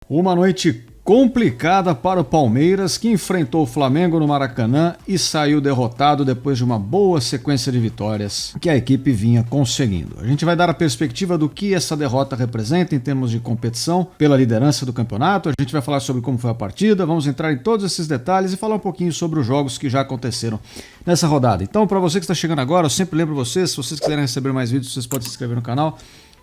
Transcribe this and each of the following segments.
Uma noite complicada para o Palmeiras, que enfrentou o Flamengo no Maracanã e saiu derrotado depois de uma boa sequência de vitórias que a equipe vinha conseguindo. A gente vai dar a perspectiva do que essa derrota representa em termos de competição pela liderança do campeonato, a gente vai falar sobre como foi a partida, vamos entrar em todos esses detalhes e falar um pouquinho sobre os jogos que já aconteceram nessa rodada. Então, para você que está chegando agora, eu sempre lembro vocês, se vocês quiserem receber mais vídeos, vocês podem se inscrever no canal.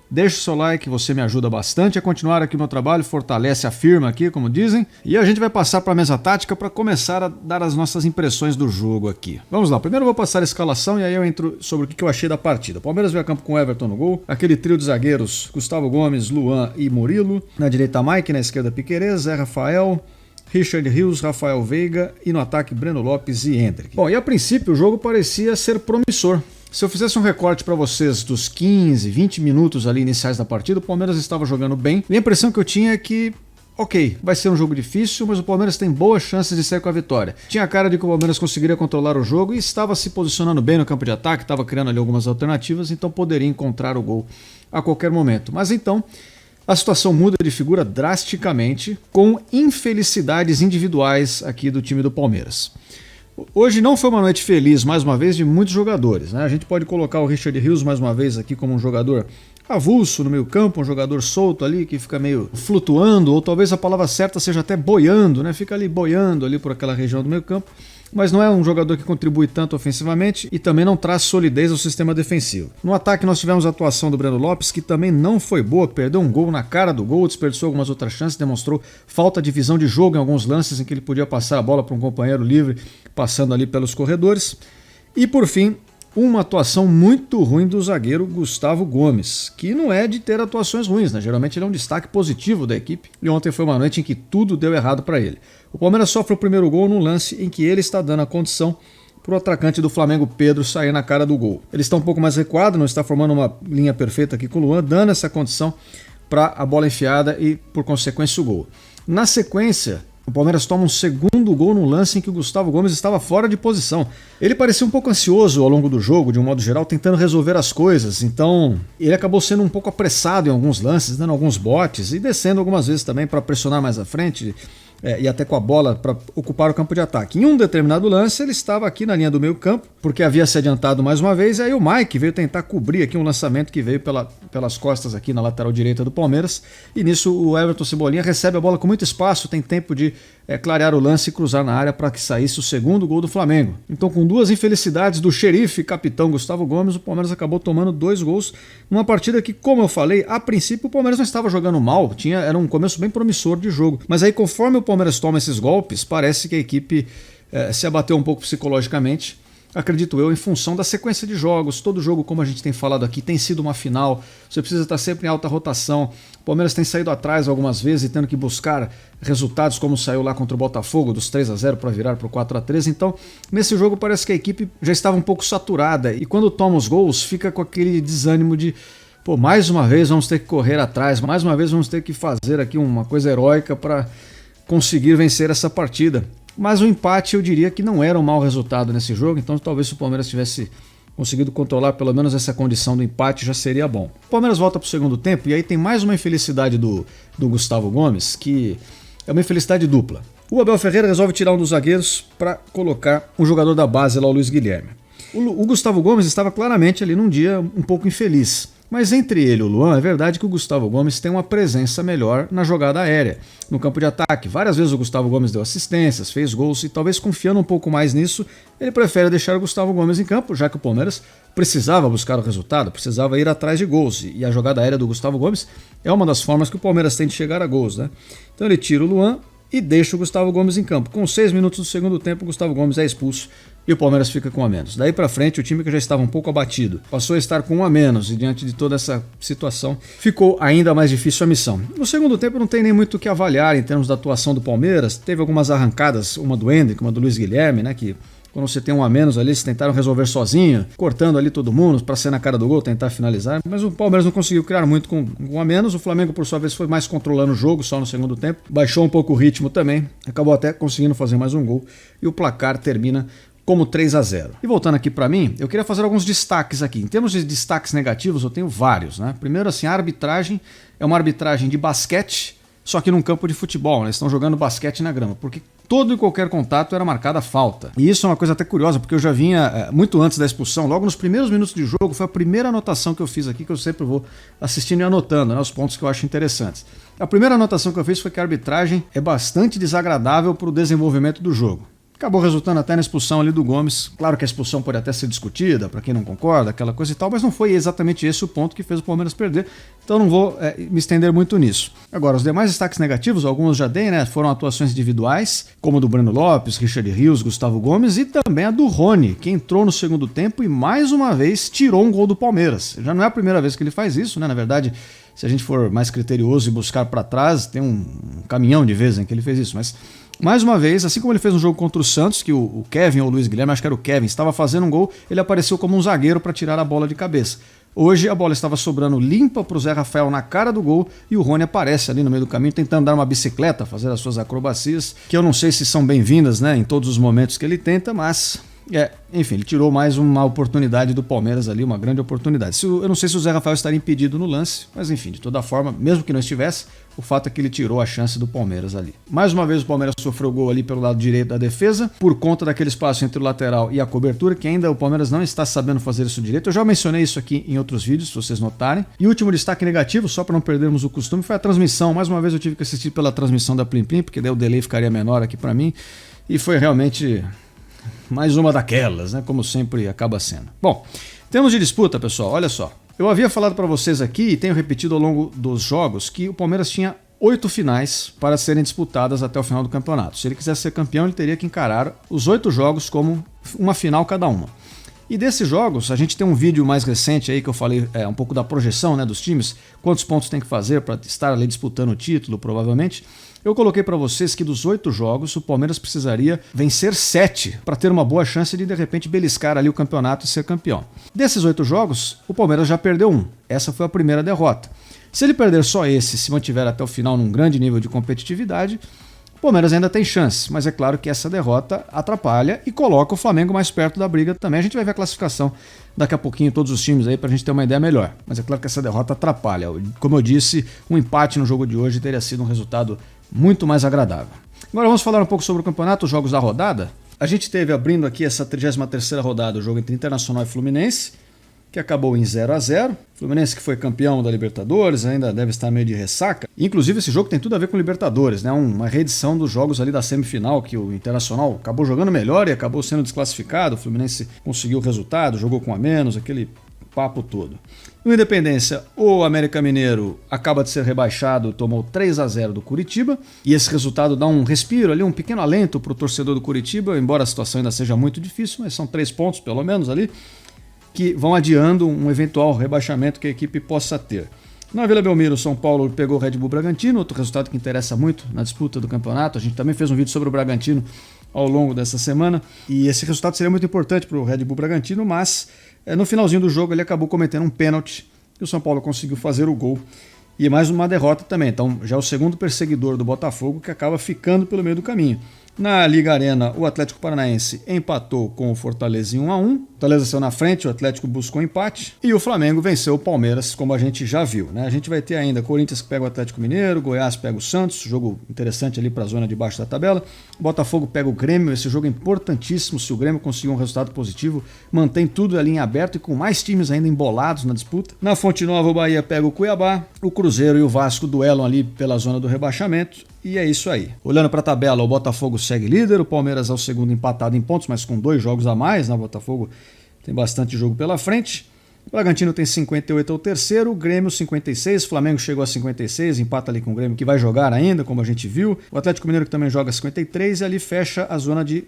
Deixe o seu like, você me ajuda bastante a continuar aqui o meu trabalho, fortalece a firma aqui, como dizem. E a gente vai passar para a mesa tática para começar a dar as nossas impressões do jogo aqui. Vamos lá, primeiro eu vou passar a escalação e aí eu entro sobre o que eu achei da partida. O Palmeiras veio a campo com o Everton no gol, aquele trio de zagueiros, Gustavo Gomes, Luan e Murilo. Na direita Mike, na esquerda Piquerez, Zé Rafael, Richard Rios, Rafael Veiga e no ataque Breno Lopes e Hendrick. Bom, e a princípio o jogo parecia ser promissor. Se eu fizesse um recorte para vocês dos 15, 20 minutos ali iniciais da partida, o Palmeiras estava jogando bem. E a impressão que eu tinha é que, ok, vai ser um jogo difícil, mas o Palmeiras tem boas chances de sair com a vitória. Tinha a cara de que o Palmeiras conseguiria controlar o jogo e estava se posicionando bem no campo de ataque, estava criando ali algumas alternativas, então poderia encontrar o gol a qualquer momento. Mas então a situação muda de figura drasticamente com infelicidades individuais aqui do time do Palmeiras. Hoje não foi uma noite feliz, mais uma vez, de muitos jogadores, né? A gente pode colocar o Richard Rios mais uma vez aqui como um jogador avulso no meio campo, um jogador solto ali que fica meio flutuando, ou talvez a palavra certa seja até boiando, né? Fica ali boiando ali por aquela região do meio campo, mas não é um jogador que contribui tanto ofensivamente e também não traz solidez ao sistema defensivo. No ataque nós tivemos a atuação do Breno Lopes, que também não foi boa, perdeu um gol na cara do gol, desperdiçou algumas outras chances, demonstrou falta de visão de jogo em alguns lances em que ele podia passar a bola para um companheiro livre, passando ali pelos corredores. E por fim, uma atuação muito ruim do zagueiro Gustavo Gomes, que não é de ter atuações ruins, né? Geralmente ele é um destaque positivo da equipe, e ontem foi uma noite em que tudo deu errado para ele. O Palmeiras sofre o primeiro gol num lance em que ele está dando a condição para o atacante do Flamengo, Pedro, sair na cara do gol. Ele está um pouco mais recuado, não está formando uma linha perfeita aqui com o Luan, dando essa condição para a bola enfiada e, por consequência, o gol. Na sequência, o Palmeiras toma um segundo gol no lance em que o Gustavo Gomes estava fora de posição. Ele parecia um pouco ansioso ao longo do jogo, de um modo geral, tentando resolver as coisas. Então, ele acabou sendo um pouco apressado em alguns lances, dando alguns botes e descendo algumas vezes também para pressionar mais à frente e até com a bola para ocupar o campo de ataque. Em um determinado lance, ele estava aqui na linha do meio campo, porque havia se adiantado mais uma vez, e aí o Mike veio tentar cobrir aqui um lançamento que veio pelas costas aqui na lateral direita do Palmeiras, e nisso o Everton Cebolinha recebe a bola com muito espaço, tem tempo de clarear o lance e cruzar na área para que saísse o segundo gol do Flamengo. Então, com duas infelicidades do xerife capitão Gustavo Gomes, o Palmeiras acabou tomando 2 gols numa partida que, como eu falei, a princípio o Palmeiras não estava jogando mal, era um começo bem promissor de jogo, mas aí conforme o Palmeiras toma esses golpes, parece que a equipe se abateu um pouco psicologicamente, acredito eu, em função da sequência de jogos. Todo jogo, como a gente tem falado aqui, tem sido uma final, você precisa estar sempre em alta rotação. O Palmeiras tem saído atrás algumas vezes e tendo que buscar resultados, como saiu lá contra o Botafogo, dos 3-0 para virar para o 4-3. Então, nesse jogo parece que a equipe já estava um pouco saturada e quando toma os gols, fica com aquele desânimo de pô, mais uma vez vamos ter que correr atrás, mais uma vez vamos ter que fazer aqui uma coisa heróica para conseguir vencer essa partida. Mas o empate eu diria que não era um mau resultado nesse jogo, então talvez se o Palmeiras tivesse conseguido controlar pelo menos essa condição do empate já seria bom. O Palmeiras volta para o segundo tempo e aí tem mais uma infelicidade do Gustavo Gomes, que é uma infelicidade dupla. O Abel Ferreira resolve tirar um dos zagueiros para colocar um jogador da base lá, o Luiz Guilherme. O Gustavo Gomes estava claramente ali num dia um pouco infeliz. Mas entre ele e o Luan, é verdade que o Gustavo Gomes tem uma presença melhor na jogada aérea, no campo de ataque. Várias vezes o Gustavo Gomes deu assistências, fez gols e talvez confiando um pouco mais nisso, ele prefere deixar o Gustavo Gomes em campo, já que o Palmeiras precisava buscar o resultado, precisava ir atrás de gols. E a jogada aérea do Gustavo Gomes é uma das formas que o Palmeiras tem de chegar a gols, né? Então ele tira o Luan e deixa o Gustavo Gomes em campo. Com 6 minutos do segundo tempo, o Gustavo Gomes é expulso e o Palmeiras fica com 1 a menos. Daí pra frente, o time que já estava um pouco abatido passou a estar com 1 a menos e diante de toda essa situação, ficou ainda mais difícil a missão. No segundo tempo não tem nem muito o que avaliar em termos da atuação do Palmeiras. Teve algumas arrancadas, uma do Hendrick, uma do Luiz Guilherme, né, que quando você tem 1 a menos ali, eles tentaram resolver sozinho, cortando ali todo mundo para ser na cara do gol, tentar finalizar, mas o Palmeiras não conseguiu criar muito com 1 a menos. O Flamengo, por sua vez, foi mais controlando o jogo só no segundo tempo, baixou um pouco o ritmo também, acabou até conseguindo fazer mais um gol e o placar termina como 3 a 0. E voltando aqui para mim, eu queria fazer alguns destaques aqui. Em termos de destaques negativos, eu tenho vários, né? Primeiro, assim, a arbitragem é uma arbitragem de basquete, só que num campo de futebol, né? Eles estão jogando basquete na grama, porque todo e qualquer contato era marcada falta. E isso é uma coisa até curiosa, porque eu já vinha muito antes da expulsão, logo nos primeiros minutos de jogo, foi a primeira anotação que eu fiz aqui, que eu sempre vou assistindo e anotando, né, os pontos que eu acho interessantes. A primeira anotação que eu fiz foi que a arbitragem é bastante desagradável para o desenvolvimento do jogo. Acabou resultando até na expulsão ali do Gomes. Claro que a expulsão pode até ser discutida, para quem não concorda, aquela coisa e tal, mas não foi exatamente esse o ponto que fez o Palmeiras perder, então não vou me estender muito nisso. Agora, os demais destaques negativos, alguns já dei, né? Foram atuações individuais, como a do Breno Lopes, Richard Rios, Gustavo Gomes, e também a do Rony, que entrou no segundo tempo e mais uma vez tirou um gol do Palmeiras. Já não é a primeira vez que ele faz isso, né? Na verdade, se a gente for mais criterioso e buscar para trás, tem um caminhão de vezes em que ele fez isso, mas mais uma vez, assim como ele fez um jogo contra o Santos, que o Kevin ou o Luiz Guilherme, acho que era o Kevin, estava fazendo um gol, ele apareceu como um zagueiro para tirar a bola de cabeça. Hoje a bola estava sobrando limpa para o Zé Rafael na cara do gol e o Rony aparece ali no meio do caminho tentando dar uma bicicleta, fazer as suas acrobacias, que eu não sei se são bem-vindas, né, em todos os momentos que ele tenta, mas enfim, ele tirou mais uma oportunidade do Palmeiras ali, uma grande oportunidade. Eu não sei se o Zé Rafael estaria impedido no lance, mas enfim, de toda forma, mesmo que não estivesse, o fato é que ele tirou a chance do Palmeiras ali. Mais uma vez o Palmeiras sofreu gol ali pelo lado direito da defesa, por conta daquele espaço entre o lateral e a cobertura, que ainda o Palmeiras não está sabendo fazer isso direito. Eu já mencionei isso aqui em outros vídeos, se vocês notarem. E o último destaque negativo, só para não perdermos o costume, foi a transmissão. Mais uma vez eu tive que assistir pela transmissão da Plim Plim, porque daí o delay ficaria menor aqui para mim, e foi realmente mais uma daquelas, né? Como sempre acaba sendo. Bom, temos de disputa, pessoal, olha só. Eu havia falado para vocês aqui e tenho repetido ao longo dos jogos que o Palmeiras tinha 8 finais para serem disputadas até o final do campeonato. Se ele quisesse ser campeão, ele teria que encarar os 8 jogos como uma final cada uma. E desses jogos, a gente tem um vídeo mais recente aí que eu falei um pouco da projeção, né, dos times, quantos pontos tem que fazer para estar ali disputando o título, provavelmente. Eu coloquei para vocês que dos 8 jogos, o Palmeiras precisaria vencer 7 para ter uma boa chance de repente beliscar ali o campeonato e ser campeão. Desses 8 jogos, o Palmeiras já perdeu um. Essa foi a primeira derrota. Se ele perder só esse, se mantiver até o final num grande nível de competitividade, o Palmeiras ainda tem chance, mas é claro que essa derrota atrapalha e coloca o Flamengo mais perto da briga também. A gente vai ver a classificação daqui a pouquinho, todos os times aí, pra gente ter uma ideia melhor. Mas é claro que essa derrota atrapalha. Como eu disse, um empate no jogo de hoje teria sido um resultado muito mais agradável. Agora vamos falar um pouco sobre o campeonato, os jogos da rodada. A gente teve abrindo aqui essa 33ª rodada, o jogo entre Internacional e Fluminense, que acabou em 0-0. Fluminense que foi campeão da Libertadores, ainda deve estar meio de ressaca. Inclusive esse jogo tem tudo a ver com Libertadores, né? Uma reedição dos jogos ali da semifinal, que o Internacional acabou jogando melhor e acabou sendo desclassificado. O Fluminense conseguiu o resultado, jogou com a menos, aquele papo todo. No Independência, o América Mineiro acaba de ser rebaixado, tomou 3-0 do Curitiba, e esse resultado dá um respiro ali, um pequeno alento para o torcedor do Curitiba, embora a situação ainda seja muito difícil, mas são 3 pontos pelo menos ali, que vão adiando um eventual rebaixamento que a equipe possa ter. Na Vila Belmiro, o São Paulo pegou o Red Bull Bragantino, outro resultado que interessa muito na disputa do campeonato. A gente também fez um vídeo sobre o Bragantino ao longo dessa semana, e esse resultado seria muito importante para o Red Bull Bragantino, mas no finalzinho do jogo ele acabou cometendo um pênalti e o São Paulo conseguiu fazer o gol. E mais uma derrota também, então já é o segundo perseguidor do Botafogo que acaba ficando pelo meio do caminho. Na Liga Arena, o Atlético Paranaense empatou com o Fortaleza em 1-1. O Fortaleza saiu na frente, o Atlético buscou empate. E o Flamengo venceu o Palmeiras, como a gente já viu, né? A gente vai ter ainda Corinthians que pega o Atlético Mineiro, Goiás pega o Santos, jogo interessante ali para a zona de baixo da tabela. Botafogo pega o Grêmio, esse jogo é importantíssimo. Se o Grêmio conseguir um resultado positivo, mantém tudo ali em aberto e com mais times ainda embolados na disputa. Na Fonte Nova, o Bahia pega o Cuiabá, o Cruzeiro e o Vasco duelam ali pela zona do rebaixamento. E é isso aí. Olhando para a tabela, o Botafogo segue líder, o Palmeiras é o segundo empatado em pontos, mas com 2 jogos a mais, né? O Botafogo tem bastante jogo pela frente. O Bragantino tem 58, é o terceiro, o Grêmio 56, o Flamengo chegou a 56, empata ali com o Grêmio, que vai jogar ainda, como a gente viu. O Atlético Mineiro que também joga 53 e ali fecha a zona de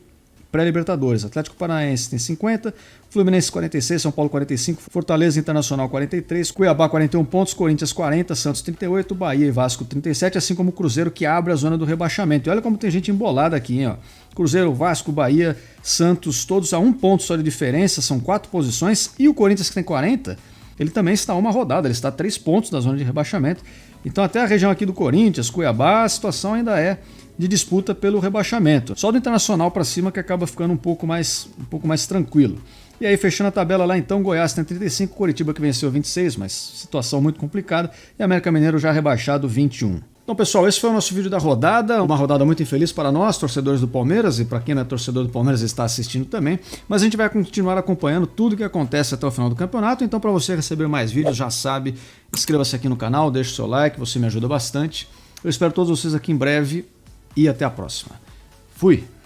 pré-Libertadores. Atlético Paranaense tem 50, Fluminense 46, São Paulo 45, Fortaleza Internacional 43, Cuiabá 41 pontos, Corinthians 40, Santos 38, Bahia e Vasco 37, assim como o Cruzeiro que abre a zona do rebaixamento. E olha como tem gente embolada aqui, hein, ó. Cruzeiro, Vasco, Bahia, Santos, todos a 1 ponto só de diferença, são 4 posições, e o Corinthians que tem 40, ele também está a uma rodada, ele está a 3 pontos da zona de rebaixamento. Então até a região aqui do Corinthians, Cuiabá, a situação ainda é de disputa pelo rebaixamento. Só do Internacional para cima que acaba ficando um pouco mais tranquilo. E aí, fechando a tabela lá, então, Goiás tem 35, Coritiba que venceu 26, mas situação muito complicada, e América Mineiro já rebaixado 21. Então, pessoal, esse foi o nosso vídeo da rodada, uma rodada muito infeliz para nós, torcedores do Palmeiras, e para quem não é torcedor do Palmeiras está assistindo também, mas a gente vai continuar acompanhando tudo que acontece até o final do campeonato, então para você receber mais vídeos, já sabe, inscreva-se aqui no canal, deixe o seu like, você me ajuda bastante. Eu espero todos vocês aqui em breve e até a próxima. Fui!